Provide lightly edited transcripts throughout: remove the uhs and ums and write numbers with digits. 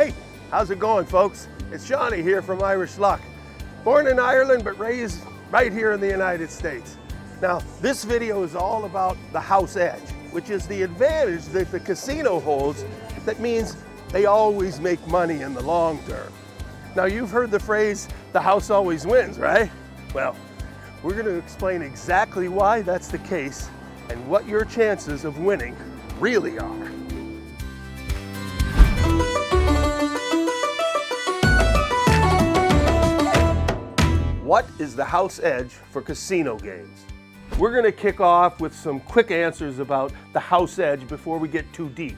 Hey, how's it going, folks? It's Johnny here from Irishluck. Born in Ireland, but raised right here in the United States. Now, this video is all about the house edge, which is the advantage that the casino holds that means they always make money in the long term. Now, you've heard the phrase, the house always wins, right? Well, we're going to explain exactly why that's the case and what your chances of winning really are. What is the house edge for casino games? We're going to kick off with some quick answers about the house edge before we get too deep.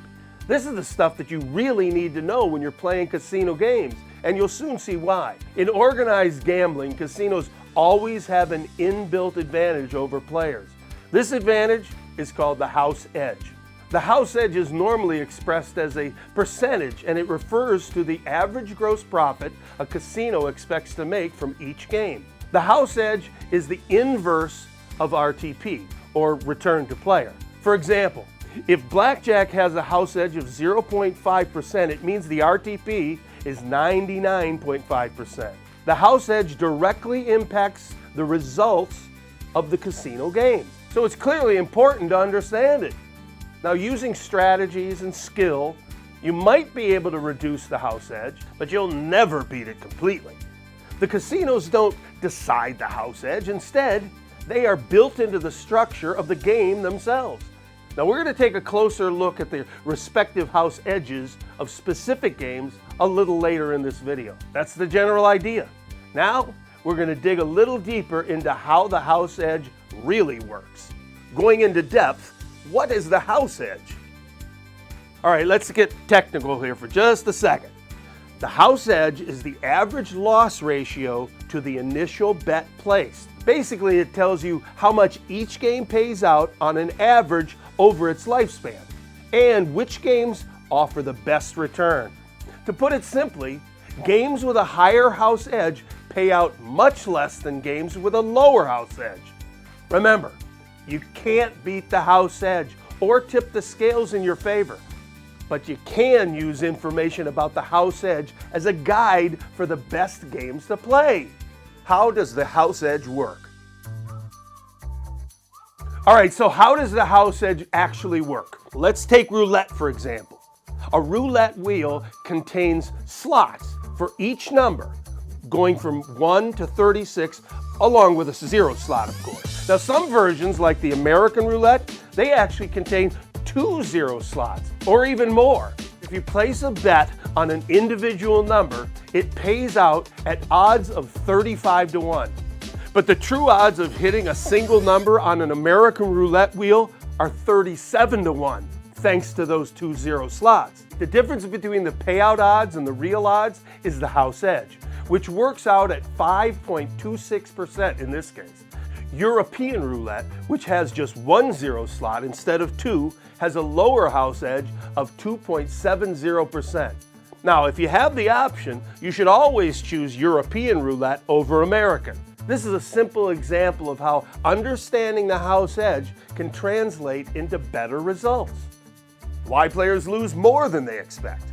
This is the stuff that you really need to know when you're playing casino games, and you'll soon see why. In organized gambling, casinos always have an inbuilt advantage over players. This advantage is called the house edge. The house edge is normally expressed as a percentage, and it refers to the average gross profit a casino expects to make from each game. The house edge is the inverse of RTP, or return to player. For example, if Blackjack has a house edge of 0.5%, it means the RTP is 99.5%. The house edge directly impacts the results of the casino games, so it's clearly important to understand it. Now, using strategies and skill, you might be able to reduce the house edge, but you'll never beat it completely. The casinos don't decide the house edge. Instead, they are built into the structure of the game themselves. Now, we're going to take a closer look at the respective house edges of specific games a little later in this video. That's the general idea. Now, we're going to dig a little deeper into how the house edge really works. Going into depth, what is the house edge? All right, let's get technical here for just a second. The house edge is the average loss ratio to the initial bet placed. Basically, it tells you how much each game pays out on an average over its lifespan, and which games offer the best return. To put it simply, games with a higher house edge pay out much less than games with a lower house edge. Remember, you can't beat the house edge or tip the scales in your favor, but you can use information about the house edge as a guide for the best games to play. How does the house edge work? All right, so how does the house edge actually work? Let's take roulette, for example. A roulette wheel contains slots for each number, going from 1 to 36, along with a 0 slot, of course. Now, some versions, like the American roulette, they actually contain 2 0 slots, or even more. If you place a bet on an individual number, it pays out at odds of 35 to 1. But the true odds of hitting a single number on an American roulette wheel are 37 to 1, thanks to those 2 0 slots. The difference between the payout odds and the real odds is the house edge, which works out at 5.26% in this case. European roulette, which has just 1 0 slot instead of 2, has a lower house edge of 2.70%. Now, if you have the option, you should always choose European roulette over American. This is a simple example of how understanding the house edge can translate into better results. Why players lose more than they expect.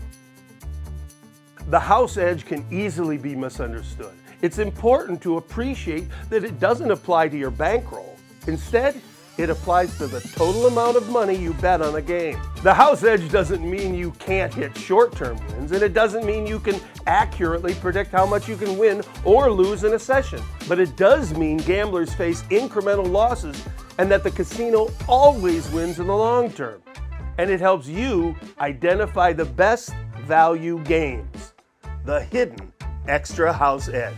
The house edge can easily be misunderstood. It's important to appreciate that it doesn't apply to your bankroll. Instead, it applies to the total amount of money you bet on a game. The house edge doesn't mean you can't hit short-term wins, and it doesn't mean you can accurately predict how much you can win or lose in a session. But it does mean gamblers face incremental losses and that the casino always wins in the long term. And it helps you identify the best value games, the hidden extra house edge.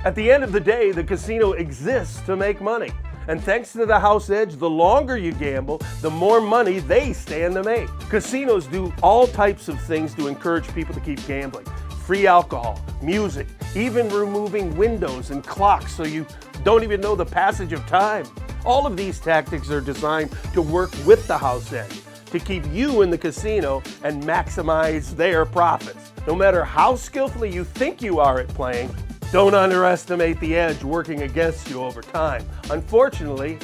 At the end of the day, the casino exists to make money. And thanks to the house edge, the longer you gamble, the more money they stand to make. Casinos do all types of things to encourage people to keep gambling. Free alcohol, music, even removing windows and clocks so you don't even know the passage of time. All of these tactics are designed to work with the house edge, to keep you in the casino and maximize their profits. No matter how skillfully you think you are at playing, don't underestimate the edge working against you over time. Unfortunately,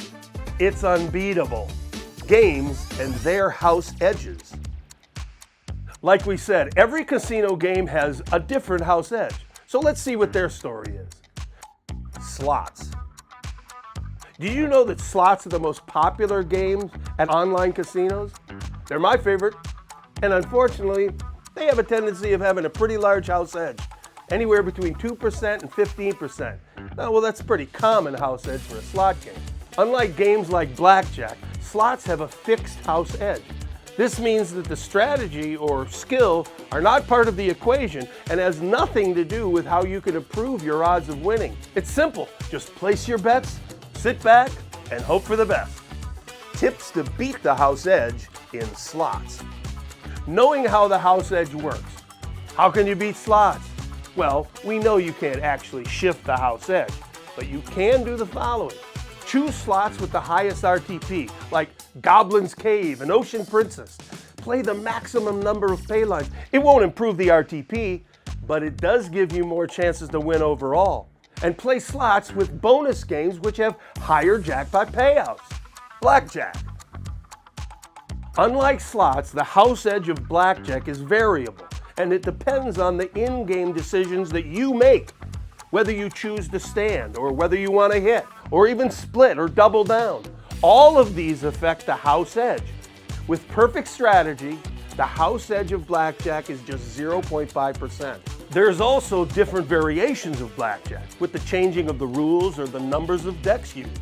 it's unbeatable. Games and their house edges. Like we said, every casino game has a different house edge. So let's see what their story is. Slots. Do you know that slots are the most popular games at online casinos? They're my favorite, and unfortunately, they have a tendency of having a pretty large house edge, anywhere between 2% and 15%. Now, well, that's a pretty common house edge for a slot game. Unlike games like Blackjack, slots have a fixed house edge. This means that the strategy or skill are not part of the equation and has nothing to do with how you can improve your odds of winning. It's simple. Just place your bets, sit back, and hope for the best. Tips to beat the house edge in slots. Knowing how the house edge works. How can you beat slots? Well, we know you can't actually shift the house edge, but you can do the following. Choose slots with the highest RTP, like Goblin's Cave and Ocean Princess. Play the maximum number of pay lines. It won't improve the RTP, but it does give you more chances to win overall. And play slots with bonus games which have higher jackpot payouts. Blackjack. Unlike slots, the house edge of Blackjack is variable, and it depends on the in-game decisions that you make. Whether you choose to stand, or whether you want to hit, or even split or double down. All of these affect the house edge. With perfect strategy, the house edge of Blackjack is just 0.5%. There's also different variations of Blackjack, with the changing of the rules or the numbers of decks used.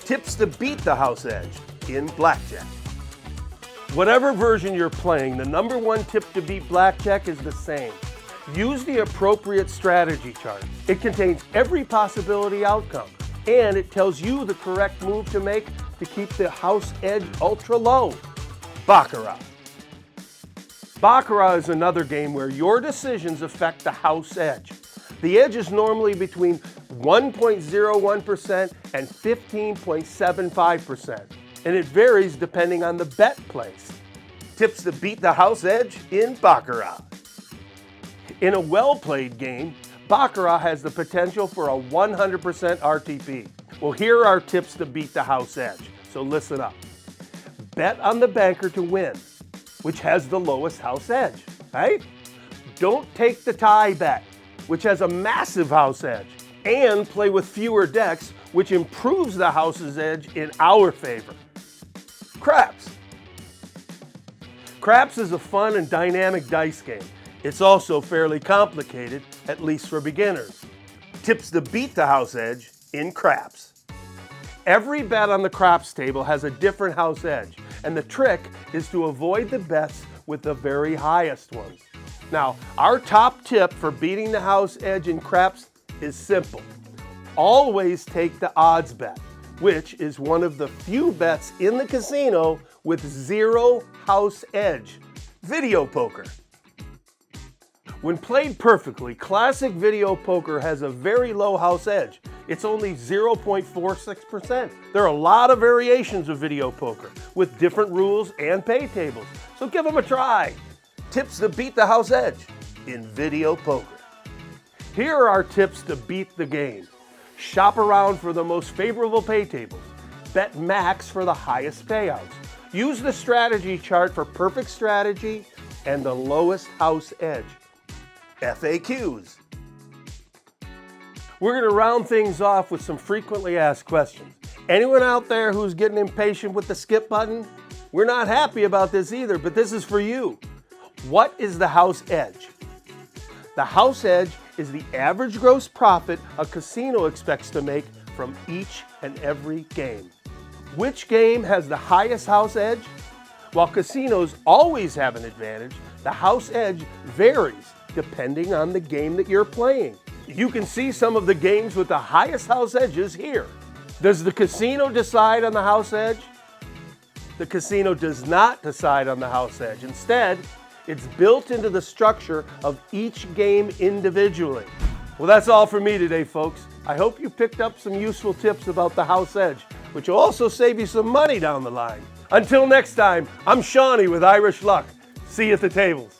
Tips to beat the house edge in Blackjack. Whatever version you're playing, the number one tip to beat Blackjack is the same. Use the appropriate strategy chart. It contains every possibility outcome, and it tells you the correct move to make to keep the house edge ultra low. Baccarat. Baccarat is another game where your decisions affect the house edge. The edge is normally between 1.01% and 15.75%, and it varies depending on the bet place. Tips to beat the house edge in Baccarat. In a well-played game, Baccarat has the potential for a 100% RTP. Well, here are tips to beat the house edge, so listen up. Bet on the banker to win, which has the lowest house edge, right? Don't take the tie bet, which has a massive house edge, and play with fewer decks, which improves the house's edge in our favor. Craps. Craps is a fun and dynamic dice game. It's also fairly complicated, at least for beginners. Tips to beat the house edge in craps. Every bet on the craps table has a different house edge, and the trick is to avoid the bets with the very highest ones. Now, our top tip for beating the house edge in craps is simple. Always take the odds bet, which is one of the few bets in the casino with zero house edge. Video poker. When played perfectly, classic video poker has a very low house edge. It's only 0.46%. There are a lot of variations of video poker with different rules and pay tables, so give them a try. Tips to beat the house edge in video poker. Here are our tips to beat the game. Shop around for the most favorable pay tables. Bet max for the highest payouts. Use the strategy chart for perfect strategy and the lowest house edge. FAQs. We're going to round things off with some frequently asked questions. Anyone out there who's getting impatient with the skip button? We're not happy about this either, but this is for you. What is the house edge? The house edge is the average gross profit a casino expects to make from each and every game. Which game has the highest house edge? While casinos always have an advantage, the house edge varies depending on the game that you're playing. You can see some of the games with the highest house edges here. Does the casino decide on the house edge? The casino does not decide on the house edge. Instead, it's built into the structure of each game individually. Well, that's all for me today, folks. I hope you picked up some useful tips about the house edge, which will also save you some money down the line. Until next time, I'm Shawnee with Irishluck. See you at the tables.